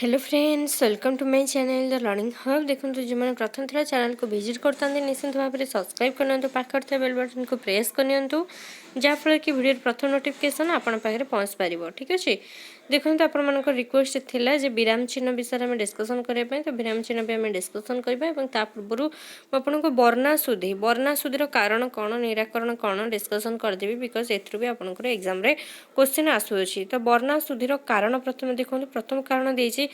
Hello friends, welcome to my channel the learning hub. देखो जो मैंने प्रथम थर चैनल को विजिट करते निश्चित भाव में सब्सक्राइब करनी पाखे बेल बटन को प्रेस करनी जहाँफल कि वीडियो प्रथम नोटिफिकेशन आपण पाखे पहुँच पार। ठीक अच्छे, देखो आप रिक्वेस्ट थिला जे विराम चिन्ह विषय में डिस्कसन करने तो विराम चिन्ह भी आम डिस्कसन करवा पूर्व आपको वर्णा शुद्धि कारण कौन निराकरण कौन डिस्कसन करदेवी बिकज एथरू भी आपंकर एग्जाम रे क्वेश्चन आसूँ। तो वर्णा शुद्धि कारण प्रथम देखो, प्रथम कारण देती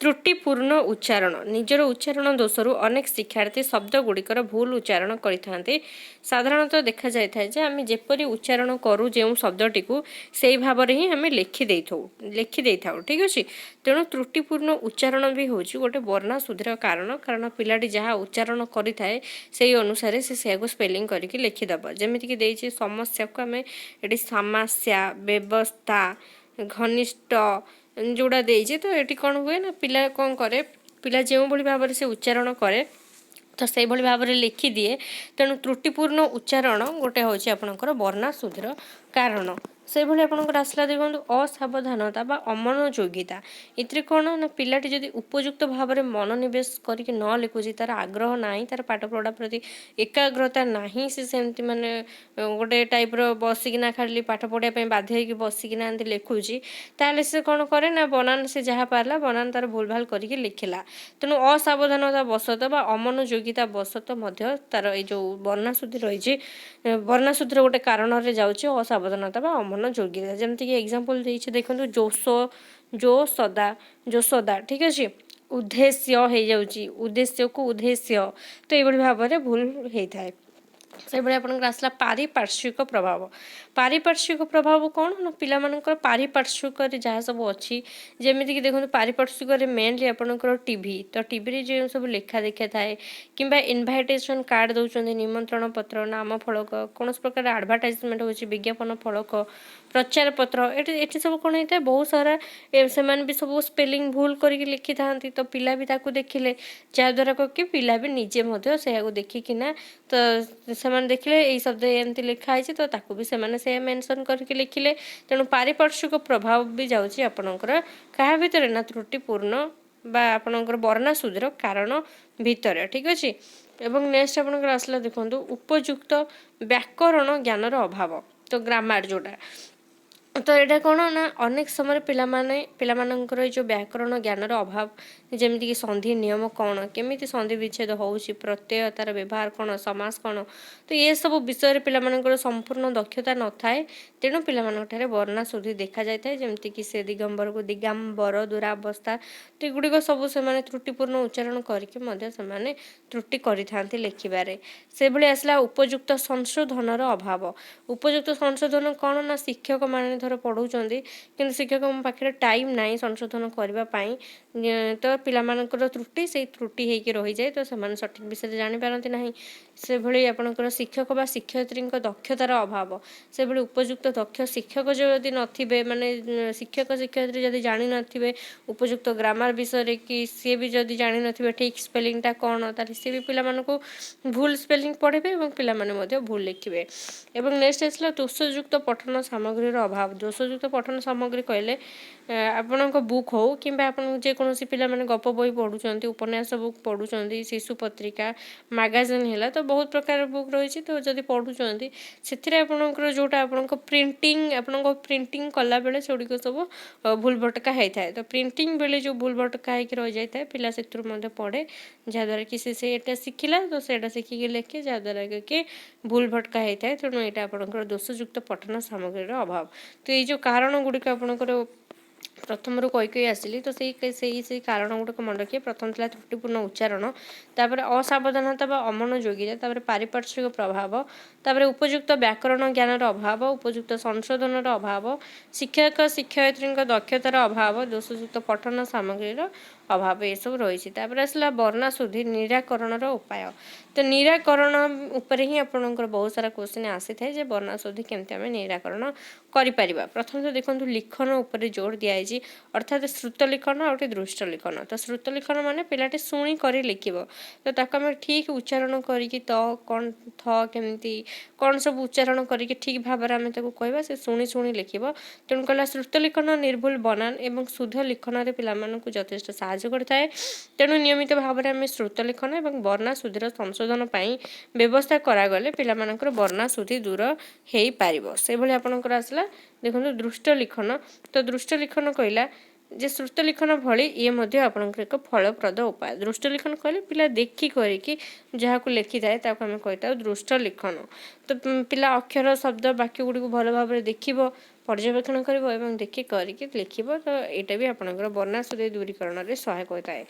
त्रुटिपूर्ण उच्चारण। निजर उच्चारण दोषरू अनेक शिक्षार्थी शब्द गुड़िकर भूल उच्चारण करते। साधारणतः देखा जाए जे आम जेपरी उच्चारण करूँ जो शब्दटी को से भाव में ही आम लिखिदे था। ठीक अच्छे, तेणु त्रुटिपूर्ण उच्चारण भी हूँ गोटे वर्णा शुद्धिर कारण। कारण पिलाटी जहाँ उच्चारण करें से अनुसार से स्पेलिंग करके लिखिदेव। जमीक देखिए समस्या को आम ये समस्या व्यवस्था घनिष्ठ जोड़ा देजे। तो ये कौन हुए ना पिला कौन करे, पिला जो भाव में से उच्चारण करे तो से भाव में लिखिदिए। तेणु त्रुटिपूर्ण उच्चारण गोटे हूँ आपंकर वर्णा शुद्धिर कारण। से भाई आपंकर आसला देखो असावधानता बा अमनोयोगिता। ये कौन ना पिलाटी जदि उपयुक्त भाव में मनोनिवेश करके न लिखुची, तार आग्रह ना, तार पाठ पढ़ा प्रति एकाग्रता ना, सेमती माने गोटे टाइप बसिकिना खाली पाठ पढ़ाई बाध्य हो बसिकिना लिखुची, ताले से कौन करे ना बनान से जहाँ पार्ला बनान तार भूल भाल करके लिखिला। तेणु असावधानता बसत बा अमनोयोगिता बसत मध्य तार जो वर्णा शुद्धि रही वर्णा शुद्धिर गोटे कारण जाऊँगी असावधानता बा अमनोयोगिता। जमीक एग्जांपल देखो जोशदा। ठीक अच्छे, उद्देश्य हो जाऊँगी उद्देश्य को उद्देश्य, तो ये भाव में भूल होता है। से भाई आपंकर आसला पारिपार्श्विक प्रभाव। पारिपार्श्विक प्रभाव कौन ना पिलामानकर पारिपार्श्विक जहाँ सब अच्छी जमीक देखो पारिपार्श्विक मेनली आपंकर टीवी, तो टीवी जो सब लेखा देखा थाए कि इनभाइटेशन कार्ड दौरान निमंत्रण पत्र नाम फलक कौन प्रकार आडभटाइजमेंट हो विज्ञापन फलक प्रचार पत्र ये सब कौन होता है बहुत सारा से भी सब स्पेलिंग भूल करके लिखि था। तो पिला भी देखिले जहाद्वारा कि पिला भी निजे देखिकिना तो से देखिले यही शब्द एमती लिखाई तो ताकू भी से मेंशन करके लिखिले। तेणु पारिपार्श्विक प्रभाव भी जाऊँगी आपणकर क्या भितर ना त्रुटिपूर्ण बा आपणकर वर्णा शुद्धिर कारण भितर। ठीक अच्छे, एवं नेक्स्ट आपणकर आसला देखो उपयुक्त व्याकरण ज्ञानर अभाव। तो ग्रामर जोड़ा तो यहाँ कौन ना अनेक समय पिलामानंकर जो व्याकरण ज्ञानर अभाव जमीक संधि नियम कौन केमी संधि विच्छेद हो प्रत्यय तार व्यवहार कौन समास कौन, तो ये सब विषय पिलामानंकर संपूर्ण दक्षता न थाए। तेणु पिलामानंक वर्णा शुद्धि देखा जाए जमीक से दिगंबर को दिगांबर दुरावस्था, तो युड़िक सब से त्रुटिपूर्ण उच्चारण करके त्रुटि करते लिखारे। से भाई आसला उपयुक्त संशोधनर अभाव। उपयुक्त संशोधन कौन ना शिक्षक मान धर पढ़ाऊँ कि शिक्षक पाखे टाइम ना संशोधन करने, तो पिलामानकर त्रुटि से त्रुटि होकर रही जाए, तो से सठिक विषय जापारती ना। से भाई आपंकर शिक्षक बा शिक्षयित्री दक्षतार अभाव। से भाई उपयुक्त दक्ष शिक्षक जदि नथिबे माने शिक्षक शिक्षयित्री जदि जानी नथिबे उपयुक्त ग्रामर विषय कि सी भी जदि जानी नथिबे ठीक स्पेलिंगटा कौन, ताले सी भी पिलामानकु भूल स्पेलिंग पढ़े और पिलामाने भूल लिखे। एवं नेक्स्ट आसला दोषयुक्त पठन सामग्रीर अभाव। दोषयुक्त पठन सामग्री कहले आपण बुक हो कि जेकोसी पिला गप बही पढ़ुं उपन्यास बुक पढ़ुं शिशु पत्रिका मैगजीन है तो बहुत प्रकार बुक रही। तो जब पढ़ुं से आपंकर जोटा आप प्रिंटिंग कला बेले सेगुड़िक सब भूल भटका होता है। तो प्रिंटिंग बेले जो भूल भटका होकर रही जाए है पिला से पढ़े जहाँद्वारा कि से शिखिला तो से शिखिकी लिखे जहाँद्वारा कि भूल भटका होता है। तेणु यहाँ आपंकर दोषयुक्त पठन सामग्रीर अभाव। तो ये जो कारण गुड़िक आपंकर प्रथम रू कही आसली तो से कारण गुड़िक मन रखिए। प्रथम था त्रुटिपूर्ण उच्चारण, तापर असावधानता बा अमनोयोगिता, तापर पारिपार्श्विक प्रभाव, तापर उपयुक्त व्याकरण ज्ञानर अभाव, उपयुक्त संशोधनर अभाव, शिक्षक शिक्षयित्री दक्षतार अभाव, दोषयुक्त पठन सामग्रीर अभाव ये सब रही। तापर आसला वर्णा शुद्धि निराकरणर उपाय। तो निराकरण उपर ही आपंकर बहुत सारा क्वेश्चन आसी था जे वर्णा शुद्धि केमती आम निराकरण करिपरिबा। प्रथम तो देखो लिखन उपर जोर दिखाई, अर्थात श्रुत लिखन और दृष्ट लिखन। तो श्रुत लिखन माने पिलाटे शुणी कर लिखिब, तो ताको आम ठीक उच्चारण करके त कौन थ केमती କ'ଣ ସବୁ ଉଚ୍ଚାରଣ କରିକି ଠିକ୍ ଭାବରେ ଆମେ ତାକୁ କହିବା ସେ ଶୁଣି ଶୁଣି ଲେଖିବ। ତେଣୁ କହିଲା ଶ୍ରୁତ ଲିଖନ ନିର୍ଭୁଲ ବନାନ ଏବଂ ଶୁଦ୍ଧ ଲିଖନରେ ପିଲାମାନଙ୍କୁ ଯଥେଷ୍ଟ ସାହାଯ୍ୟ କରିଥାଏ। ତେଣୁ ନିୟମିତ ଭାବରେ ଆମେ ଶ୍ରୁତ ଲିଖନ ଏବଂ ବର୍ଣ୍ଣା ଶୁଦ୍ଧିର ସଂଶୋଧନ ପାଇଁ ବ୍ୟବସ୍ଥା କରାଗଲେ ପିଲାମାନଙ୍କର ବର୍ଣ୍ଣା ଶୁଦ୍ଧି ଦୂର ହେଇପାରିବ। ସେଭଳି ଆପଣଙ୍କର ଆସିଲା ଦେଖନ୍ତୁ ଦୃଷ୍ଟ ଲିଖନ। ତ ଦୃଷ୍ଟ ଲିଖନ କହିଲା ଯେ ଶ୍ରୁତ ଲିଖନ ଭଳି ଇଏ ମଧ୍ୟ ଆପଣଙ୍କର ଏକ ଫଳପ୍ରଦ ଉପାୟ। ଦୃଷ୍ଟ ଲିଖନ କହିଲେ ପିଲା ଦେଖି କରିକି ଯାହାକୁ ଲେଖିଥାଏ ତାକୁ ଆମେ କହିଥାଉ ଦୃଷ୍ଟ ଲିଖନ। ତ ପିଲା ଅକ୍ଷର ଶବ୍ଦ ବାକ୍ୟ ଗୁଡ଼ିକୁ ଭଲ ଭାବରେ ଦେଖିବ, ପର୍ଯ୍ୟବେକ୍ଷଣ କରିବ ଏବଂ ଦେଖି କରିକି ଲେଖିବ। ତ ଏଇଟା ବି ଆପଣଙ୍କର ବର୍ଣ୍ଣା ଶୁଦ୍ଧି ଦୂରୀକରଣରେ ସହାୟକ ହୋଇଥାଏ।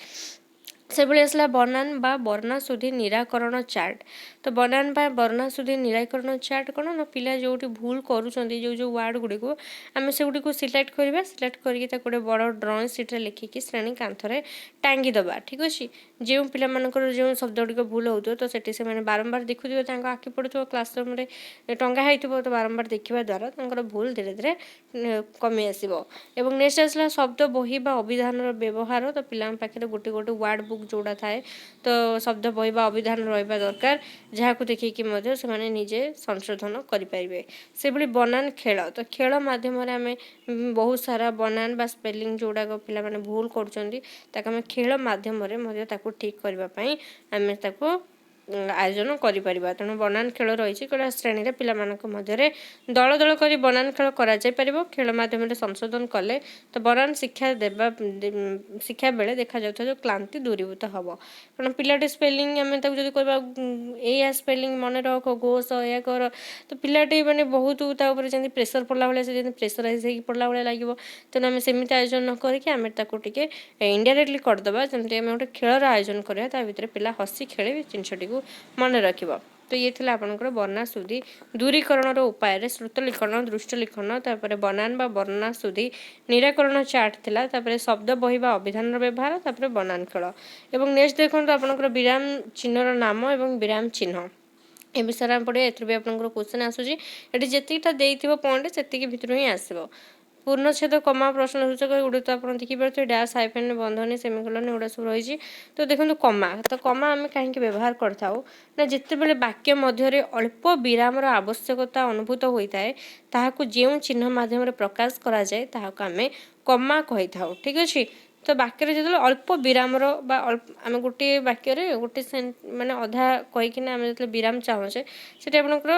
ସେଭଳି ଆସିଲା ବନାନ ବା ବର୍ଣ୍ଣା ଶୁଦ୍ଧି ନିରାକରଣ ଚାର୍ଟ। ତ ବନାନ ବା ବର୍ଣ୍ଣା ଶୁଦ୍ଧି ନିରାକରଣ ଚାର୍ଟ କ'ଣ ନା ପିଲା ଯେଉଁଠି ଭୁଲ କରୁଛନ୍ତି ଯେଉଁ ୱାର୍ଡ଼ ଗୁଡ଼ିକୁ ଆମେ ସେଗୁଡ଼ିକୁ ସିଲେକ୍ଟ କରିବା। ସିଲେକ୍ଟ କରିକି ତାକୁ ଗୋଟେ ବଡ଼ ଡ୍ରଇଂ ସିଟ୍ରେ ଲେଖିକି ଶ୍ରେଣୀ କାନ୍ଥରେ ଟାଙ୍ଗି ଦେବା। ଠିକ୍ ଅଛି। ଯେଉଁ ପିଲାମାନଙ୍କର ଯେଉଁ ଶବ୍ଦ ଗୁଡ଼ିକ ଭୁଲ ହେଉଥିବ ତ ସେଠି ସେମାନେ ବାରମ୍ବାର ଦେଖୁଥିବେ, ତାଙ୍କ ଆଖି ପଡ଼ୁଥିବ, କ୍ଲାସରୁମ୍ରେ ଟଙ୍ଗା ହେଇଥିବ। ତ ବାରମ୍ବାର ଦେଖିବା ଦ୍ୱାରା ତାଙ୍କର ଭୁଲ ଧୀରେ ଧୀରେ କମି ଆସିବ। ଏବଂ ନେକ୍ସଟ ଆସିଲା ଶବ୍ଦ ବହି ବା ଅଭିଧାନର ବ୍ୟବହାର। ତ ପିଲାଙ୍କ ପାଖରେ ଗୋଟେ ୱାର୍ଡ଼ ବୁକ୍ ଯେଉଁଟା ଥାଏ ତ ଶବ୍ଦ ବହି ବା ଅଭିଧାନ ରହିବା ଦରକାର, ଯାହାକୁ ଦେଖିକି ମଧ୍ୟ ସେମାନେ ନିଜେ ସଂଶୋଧନ କରିପାରିବେ। ସେଭଳି ବନାନ ଖେଳ। ତ ଖେଳ ମାଧ୍ୟମରେ ଆମେ ବହୁତ ସାରା ବନାନ ବା ସ୍ପେଲିଂ ଯେଉଁଗୁଡ଼ାକ ପିଲାମାନେ ଭୁଲ କରୁଛନ୍ତି ତାକୁ ଆମେ ଖେଳ ମାଧ୍ୟମରେ ମଧ୍ୟ ତାକୁ ଠିକ୍ କରିବା ପାଇଁ ଆମେ ତାକୁ ଆୟୋଜନ କରିପାରିବା। ତେଣୁ ବନାନ ଖେଳ ରହିଛି ଗୋଟେ ଶ୍ରେଣୀରେ ପିଲାମାନଙ୍କ ମଧ୍ୟରେ ଦଳ ଦଳ କରି ବନାନ ଖେଳ କରାଯାଇପାରିବ। ଖେଳ ମାଧ୍ୟମରେ ସଂଶୋଧନ କଲେ ତ ବନାନ ଶିକ୍ଷା ବେଳେ ଦେଖାଯାଉଥିବା ଯେଉଁ କ୍ଳାନ୍ତି ଦୂରୀଭୂତ ହେବ। କାରଣ ପିଲାଟି ସ୍ପେଲିଂ ଆମେ ତାକୁ ଯଦି କହିବା ଏଇଆ ସ୍ପେଲିଂ ମନେ ରଖ ଘୋଷ ଏହା କର, ତ ପିଲାଟି ମାନେ ବହୁତ ତା ଉପରେ ଯେମିତି ପ୍ରେସର ପଡ଼ିଲା ଭଳିଆ ସେ ଯେମିତି ପ୍ରେସରାଇଜ୍ ହେଇକି ପଡ଼ିଲା ଭଳିଆ ଲାଗିବ। ତେଣୁ ଆମେ ସେମିତି ଆୟୋଜନ ନ କରିକି ଆମେ ତାକୁ ଟିକେ ଇନଡାଇରେକ୍ଟଲି କରିଦେବା। ଯେମିତି ଆମେ ଗୋଟେ ଖେଳର ଆୟୋଜନ କରିବା, ତା ଭିତରେ ପିଲା ହସି ଖେଳି ଜିନିଷଟିକୁ ମନେ ରଖିବ। ତ ଇଏ ଥିଲା ଆପଣଙ୍କର ବର୍ଣ୍ଣା ଶୁଦ୍ଧି ଦୂରୀକରଣର ଉପାୟରେ ଶ୍ରୁତ ଲିଖନ, ଦୃଷ୍ଟ ଲିଖନ, ତାପରେ ବନାନ ବା ବର୍ଣ୍ଣା ଶୁଦ୍ଧି ନିରାକରଣ ଚାର୍ଟ ଥିଲା, ତାପରେ ଶବ୍ଦ ବହି ବା ଅଭିଧାନର ବ୍ୟବହାର, ତାପରେ ବନାନ ଖେଳ। ଏବଂ ନେକ୍ସଟ ଦେଖନ୍ତୁ ଆପଣଙ୍କର ବିରାମ ଚିହ୍ନର ନାମ ଏବଂ ବିରାମ ଚିହ୍ନ ଏ ବିଷୟରେ ଆମେ ପଢ଼ିବା। ଏଥିରୁ ବି ଆପଣଙ୍କର କ୍ୱେଶ୍ଚନ୍ ଆସୁଛି। ଏଠି ଯେତିକିଟା ଦେଇଥିବ ପଏଣ୍ଟ ସେତିକି ଭିତରୁ ହିଁ ଆସିବ। ପୂର୍ଣ୍ଣଚ୍ଛେଦ କମା ପ୍ରଶ୍ନ ସୂଚକ ଏଗୁଡ଼ିକ ତ ଆପଣ ଦେଖିପାରୁଥିବେ, ଡ୍ୟାସ୍ ହାଇଫେନ୍ ବନ୍ଧନୀ ସେମିକୋଲନ୍ ଏଗୁଡ଼ା ସବୁ ରହିଛି। ତ ଦେଖନ୍ତୁ କମା। ତ କମା ଆମେ କାହିଁକି ବ୍ୟବହାର କରିଥାଉ ନା ଯେତେବେଳେ ବାକ୍ୟ ମଧ୍ୟରେ ଅଳ୍ପ ବିରାମର ଆବଶ୍ୟକତା ଅନୁଭୂତ ହୋଇଥାଏ ତାହାକୁ ଯେଉଁ ଚିହ୍ନ ମାଧ୍ୟମରେ ପ୍ରକାଶ କରାଯାଏ ତାହାକୁ ଆମେ କମା କହିଥାଉ। ଠିକ୍ ଅଛି। ତ ବାକ୍ୟରେ ଯେତେବେଳେ ଅଳ୍ପ ବିରାମର ବା ଆମେ ଗୋଟିଏ ବାକ୍ୟରେ ଗୋଟେ ମାନେ ଅଧା କହିକିନା ଆମେ ଯେତେବେଳେ ବିରାମ ଚାହୁଁଛେ ସେଠି ଆପଣଙ୍କର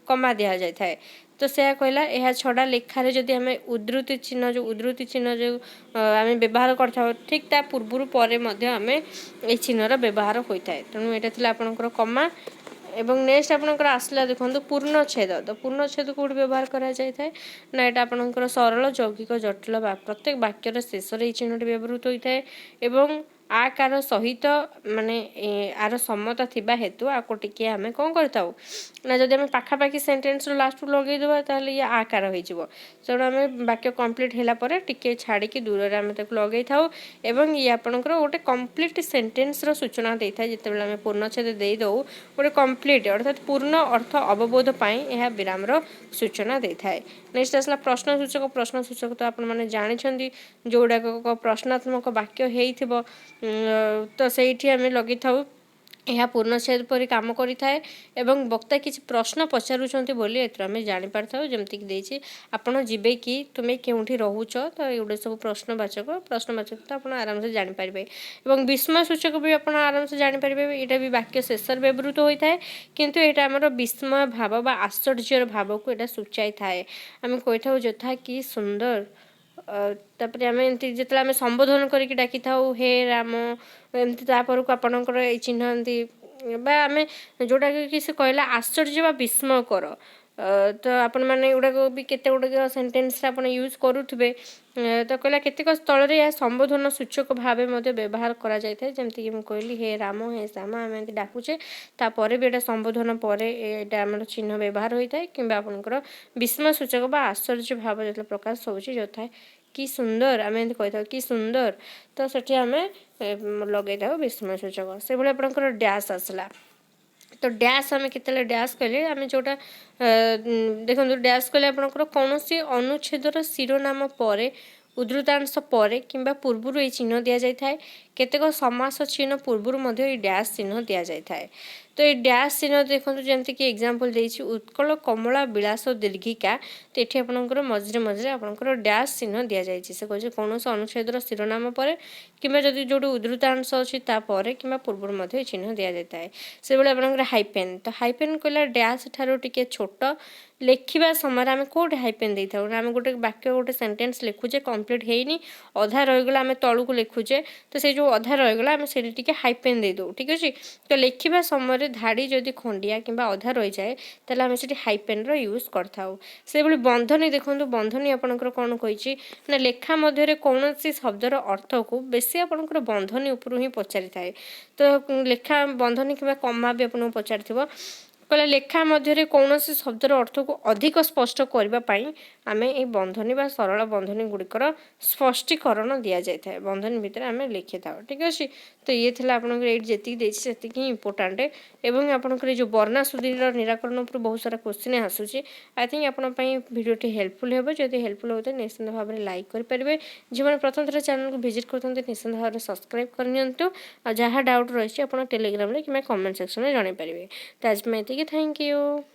କମା ଦିଆଯାଇଥାଏ। ତ ସେୟା କହିଲା। ଏହା ଛଡ଼ା ଲେଖାରେ ଯଦି ଆମେ ଉଦ୍ଧୃତି ଚିହ୍ନ ଯେଉଁ ଆମେ ବ୍ୟବହାର କରିଥାଉ ଠିକ୍ ତା ପୂର୍ବରୁ ପରେ ମଧ୍ୟ ଆମେ ଏହି ଚିହ୍ନର ବ୍ୟବହାର ହୋଇଥାଏ। ତେଣୁ ଏଇଟା ଥିଲା ଆପଣଙ୍କର କମା। ଏବଂ ନେକ୍ସଟ ଆପଣଙ୍କର ଆସିଲା ଦେଖନ୍ତୁ ପୂର୍ଣ୍ଣଚ୍ଛେଦ। ତ ପୂର୍ଣ୍ଣଚ୍ଛେଦ କେଉଁଠି ବ୍ୟବହାର କରାଯାଇଥାଏ ନା ଏଇଟା ଆପଣଙ୍କର ସରଳ ଯୌଗିକ ଜଟିଳ ବା ପ୍ରତ୍ୟେକ ବାକ୍ୟର ଶେଷରେ ଏହି ଚିହ୍ନଟି ବ୍ୟବହୃତ ହୋଇଥାଏ ଏବଂ ଆକାର ସହିତ ମାନେ ଆର ସମତା ଥିବା ହେତୁ ଆକୁ ଟିକେ ଆମେ କ'ଣ କରିଥାଉ ନା ଯଦି ଆମେ ପାଖାପାଖି ସେଣ୍ଟେନ୍ସର ଲାଷ୍ଟକୁ ଲଗେଇଦେବା ତାହେଲେ ଇଏ ଆକାର ହେଇଯିବ। ତେଣୁ ଆମେ ବାକ୍ୟ କମ୍ପ୍ଲିଟ୍ ହେଲା ପରେ ଟିକେ ଛାଡ଼ିକି ଦୂରରେ ଆମେ ତାକୁ ଲଗେଇଥାଉ ଏବଂ ଇଏ ଆପଣଙ୍କର ଗୋଟେ କମ୍ପ୍ଲିଟ୍ ସେଣ୍ଟେନ୍ସର ସୂଚନା ଦେଇଥାଏ। ଯେତେବେଳେ ଆମେ ପୂର୍ଣ୍ଣଚ୍ଛେଦ ଦେଇଦେଉ ଗୋଟେ କମ୍ପ୍ଲିଟ୍ ଅର୍ଥାତ୍ ପୂର୍ଣ୍ଣ ଅର୍ଥ ଅବବୋଧ ପାଇଁ ଏହା ବିରାମର ସୂଚନା ଦେଇଥାଏ। ନେକ୍ସଟ ଆସିଲା ପ୍ରଶ୍ନ ସୂଚକ ତ ଆପଣମାନେ ଜାଣିଛନ୍ତି ଯେଉଁଗୁଡ଼ାକ ପ୍ରଶ୍ନାତ୍ମକ ବାକ୍ୟ ହେଇଥିବ ତ ସେଇଠି ଆମେ ଲଗେଇଥାଉ। ଏହା ପୂର୍ଣ୍ଣଚ୍ଛେଦ ପରି କାମ କରିଥାଏ ଏବଂ ବକ୍ତା କିଛି ପ୍ରଶ୍ନ ପଚାରୁଛନ୍ତି ବୋଲି ଏଥିରୁ ଆମେ ଜାଣିପାରିଥାଉ। ଯେମିତିକି ଦେଇଛି ଆପଣ ଯିବେ କି, ତୁମେ କେଉଁଠି ରହୁଛ, ତ ଏଗୁଡ଼ା ସବୁ ପ୍ରଶ୍ନବାଚକ ତ ଆପଣ ଆରାମସେ ଜାଣିପାରିବେ। ଏବଂ ବିସ୍ମୟ ସୂଚକ ବି ଆପଣ ଆରାମସେ ଜାଣିପାରିବେ। ଏଇଟା ବି ବାକ୍ୟ ଶେଷରେ ବ୍ୟବହୃତ ହୋଇଥାଏ କିନ୍ତୁ ଏଇଟା ଆମର ବିସ୍ମୟ ଭାବ ବା ଆଶ୍ଚର୍ଯ୍ୟର ଭାବକୁ ଏଇଟା ସୂଚାଇଥାଏ। ଆମେ କହିଥାଉ ଯଥା କି ସୁନ୍ଦର। ତାପରେ ଆମେ ଏମିତି ଯେତେବେଳେ ଆମେ ସମ୍ବୋଧନ କରିକି ଡାକିଥାଉ ହେ ରାମ, ଏମିତି ତାପରକୁ ଆପଣଙ୍କର ଏଇ ଚିହ୍ନ ଏମିତି ବା ଆମେ ଯେଉଁଟାକି କି ସେ କହିଲା ଆଶ୍ଚର୍ଯ୍ୟ ବା ବିସ୍ମୟକର। ତ ଆପଣମାନେ ଏଗୁଡ଼ାକ ବି କେତେ ଗୁଡ଼ିକ ସେଣ୍ଟେନ୍ସରେ ଆପଣ ୟୁଜ୍ କରୁଥିବେ। ତ କହିଲା କେତେକ ସ୍ଥଳରେ ଏହା ସମ୍ବୋଧନ ସୂଚକ ଭାବେ ମଧ୍ୟ ବ୍ୟବହାର କରାଯାଇଥାଏ। ଯେମିତିକି ମୁଁ କହିଲି ହେ ରାମ, ହେ ଶ୍ୟାମ, ଆମେ ଏମିତି ଡାକୁଛେ ତାପରେ ବି ଏଇଟା ସମ୍ବୋଧନ ପରେ ଏଇଟା ଆମର ଚିହ୍ନ ବ୍ୟବହାର ହୋଇଥାଏ। କିମ୍ବା ଆପଣଙ୍କର ବିସ୍ମୟ ସୂଚକ ବା ଆଶ୍ଚର୍ଯ୍ୟ ଭାବ ଯେତେବେଳେ ପ୍ରକାଶ ହେଉଛି ଯଥା କି ସୁନ୍ଦର, ଆମେ ଏମିତି କହିଥାଉ କି ସୁନ୍ଦର, ତ ସେଠି ଆମେ ଲଗେଇଥାଉ ବିସ୍ମୟ ସୂଚକ। ସେଭଳି ଆପଣଙ୍କର ଡ୍ୟାସ୍ ଆସିଲା। ତ ଡ୍ୟାସ୍ ଆମେ କେତେବେଳେ ଡ୍ୟାସ୍ କହିଲେ ଆମେ ଯେଉଁଟା ଦେଖନ୍ତୁ ଡ୍ୟାସ୍ କହିଲେ ଆପଣଙ୍କର କୌଣସି ଅନୁଚ୍ଛେଦର ଶିରୋନାମ ପରେ ଉଦ୍ଧୃତାଂଶ ପରେ କିମ୍ବା ପୂର୍ବରୁ ଏହି ଚିହ୍ନ ଦିଆଯାଇଥାଏ। କେତେକ ସମାସ ଚିହ୍ନ ପୂର୍ବରୁ ମଧ୍ୟ ଏହି ଡ୍ୟାସ୍ ଚିହ୍ନ ଦିଆଯାଇଥାଏ। तो ये डैश चिन्ह देखो जमीक एग्जांपल देछि उत्कल कमला विलास दीर्घिका तो ये आपंकर मझे मझे आपंकर डैश चिन्ह दि जाइए से कहे कौन अनुच्छेदर शिरोनाम पर कि जो उद्धृतांश अच्छी तापर कि पूर्व मध्य चिन्ह दि जाता है से भाई आपंकर हाइपेन तो हाइपेन कहला डैश ठारू टिके छोट लेखिबा समय आम कौटे हाइपेन दे था आम गोटे वाक्य गोटे सेंटेंस लिखुचे कंप्लीट होनी अधा रहीगला आम तलू को लिखुचे तो से जो अधा रहीगला आम से हाइपेन दे दो ठीक अच्छे तो लिखा समय धाड़ी जदि खंडिया कि अधा रही जाए तो आम से हाइपेन यूज कर से बंधनी देखो बंधनी आपंकर कौन कही ना लेखा मध्य कौन शब्दर अर्थ को बेसी आपंकर बंधनी उपरू ही पचारि थाए तो लेखा बंधनी कि कमा भी आपको पचारि कहला लेखा मध्य कौन शब्दर अर्थ को अधिक स्पष्ट करने आम ये बंधनी बा सरल बंधनी गुड़िकर स्पष्टीकरण दि जाए बंधनी भितर आम लिखि था ठीक अच्छे तो ये थी आपंकर जी इम्पोर्टाट एवं आपंकर जो वर्णा सुधीर निराकरण पर बहुत सारा क्वेश्चन आसूसी आई थिंक आपंपाई भिडियोटी हेल्पफुल हो जब हेल्पफुल होता है निश्चित भाव में लाइक करेंगे जो प्रथम थर चैनल को विजिट करते निश्चित भाव में सब्सक्राइब करनी जहाँ डाउट रही टेलीग्राम कि कमेंट सेक्शन में जनईपारे तो आज मैं थैंक यू।